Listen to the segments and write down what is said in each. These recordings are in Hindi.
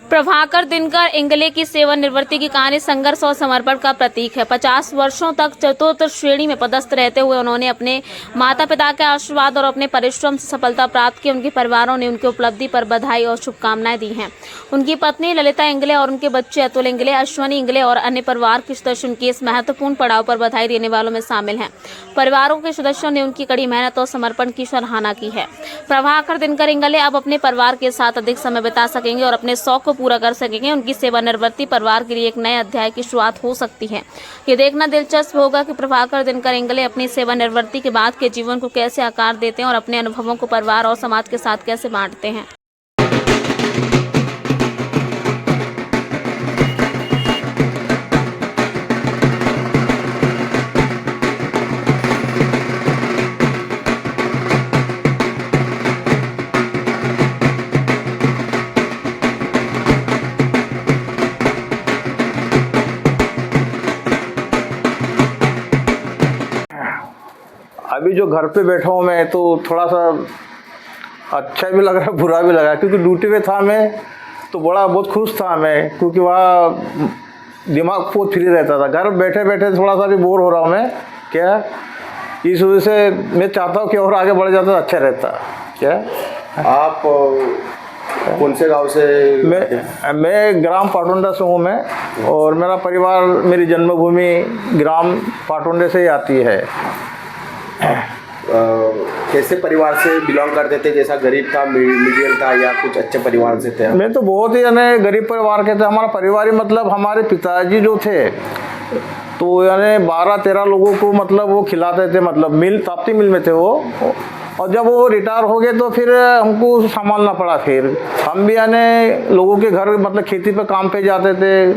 प्रभाकर दिनकर इंगले की सेवानिवृत्ति की कहानी संघर्ष और समर्पण का प्रतीक है। 50 वर्षों तक चतुर्थ श्रेणी में पदस्थ रहते हुए उन्होंने अपने माता पिता के आशीर्वाद और अपने परिश्रम से सफलता प्राप्त की। उनके परिवारों ने उनकी उपलब्धि पर बधाई और शुभकामनाएं दी हैं। उनकी पत्नी ललिता इंगले और उनके बच्चे अतुल इंगले, अश्वनी इंगले और अन्य परिवार के सदस्य उनके इस महत्वपूर्ण पड़ाव पर बधाई देने वालों में शामिल हैं। परिवारों के सदस्यों ने उनकी कड़ी मेहनत और समर्पण की सराहना की है। प्रभाकर दिनकर इंगले अब अपने परिवार के साथ अधिक समय बिता सकेंगे और अपने शौक को पूरा कर सकेंगे। उनकी सेवानिवृत्ति परिवार के लिए एक नए अध्याय की शुरुआत हो सकती है। ये देखना दिलचस्प होगा कि प्रभाकर दिनकर इंगले अपनी सेवानिवृत्ति के बाद के जीवन को कैसे आकार देते हैं और अपने अनुभवों को परिवार और समाज के साथ कैसे बांटते हैं। अभी जो घर पे बैठा हूँ मैं, तो थोड़ा सा अच्छा भी लग रहा है, बुरा भी लगा, क्योंकि ड्यूटी पे था मैं, तो बहुत खुश था मैं, क्योंकि वहाँ दिमाग बहुत फ्री रहता था। घर बैठे बैठे थोड़ा सा भी बोर हो रहा हूँ मैं, क्या इस वजह से मैं चाहता हूँ कि और आगे बढ़ जाता तो अच्छा रहता। क्या आप कौन से गांव से? मैं ग्राम पाटुंडा से हूँ मैं, और मेरा परिवार, मेरी जन्मभूमि ग्राम पाटुंडे से ही आती है। कैसे परिवार से बिलोंग करते थे? जैसा गरीब था, मीडियम था, या कुछ अच्छे परिवार से थे? मैं तो बहुत ही गरीब परिवार के थे। हमारा परिवार ही मतलब हमारे पिताजी जो थे, तो 12-13 लोगों को मतलब वो खिलाते थे, मतलब मिल, ताप्ती मिल में थे वो। और जब वो रिटायर हो गए तो फिर हमको संभालना पड़ा। फिर हम भी लोगों के घर मतलब खेती पे काम पे जाते थे।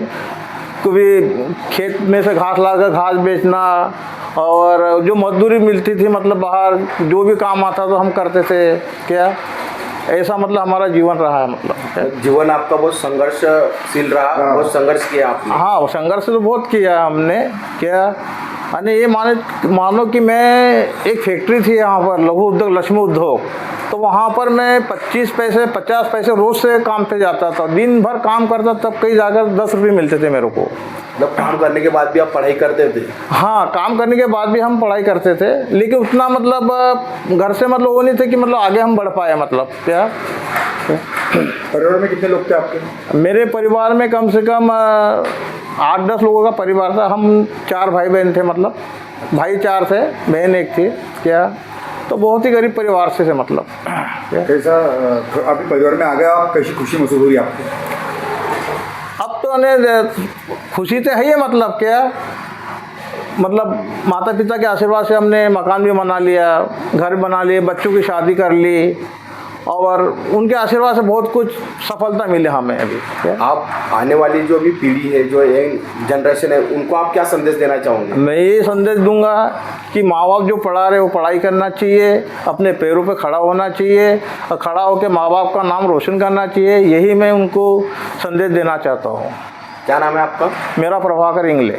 कभी खेत में से घास लाकर घास बेचना, और जो मजदूरी मिलती थी मतलब बाहर जो भी काम आता तो हम करते थे। क्या ऐसा मतलब हमारा जीवन रहा है। मतलब जीवन आपका बहुत संघर्षशील रहा, बहुत संघर्ष किया आपने। हाँ, संघर्ष तो बहुत किया हमने। क्या ये मानो कि मैं, एक फैक्ट्री थी यहाँ पर, लघु उद्योग, लक्ष्मी उद्योग, तो वहाँ पर मैं 25 पैसे 50 पैसे रोज़ से काम पे जाता था। दिन भर काम करता, तब कहीं जाकर 10 रुपये मिलते थे मेरे को। मतलब काम करने के बाद भी आप पढ़ाई करते थे? हाँ, काम करने के बाद भी हम पढ़ाई करते थे, लेकिन उतना मतलब घर से मतलब वो नहीं थे कि मतलब आगे हम बढ़ पाए। मतलब क्या परिवार में कितने लोग थे आपके? मेरे परिवार में कम से कम 8-10 लोगों का परिवार था। हम 4 भाई बहन थे, मतलब भाई 4 थे, बहन 1 थी। क्या तो बहुत ही गरीब परिवार से मतलब। कैसा अभी परिवार में आ गया आप, कैसी खुशी महसूस हो रही है आपको? अब तो खुशी तो है ही। मतलब क्या मतलब माता पिता के आशीर्वाद से हमने मकान भी बना लिया, घर बना लिए, बच्चों की शादी कर ली, और उनके आशीर्वाद से बहुत कुछ सफलता मिली हमें अभी। आप आने वाली जो भी पीढ़ी है, जो यंग जनरेशन है, उनको आप क्या संदेश देना चाहोगे? मैं ये संदेश दूंगा कि माँ बाप जो पढ़ा रहे वो पढ़ाई करना चाहिए, अपने पैरों पे खड़ा होना चाहिए, और खड़ा होकर माँ बाप का नाम रोशन करना चाहिए। यही मैं उनको संदेश देना चाहता हूँ। क्या नाम है आपका? मेरा प्रभाकर इंगले।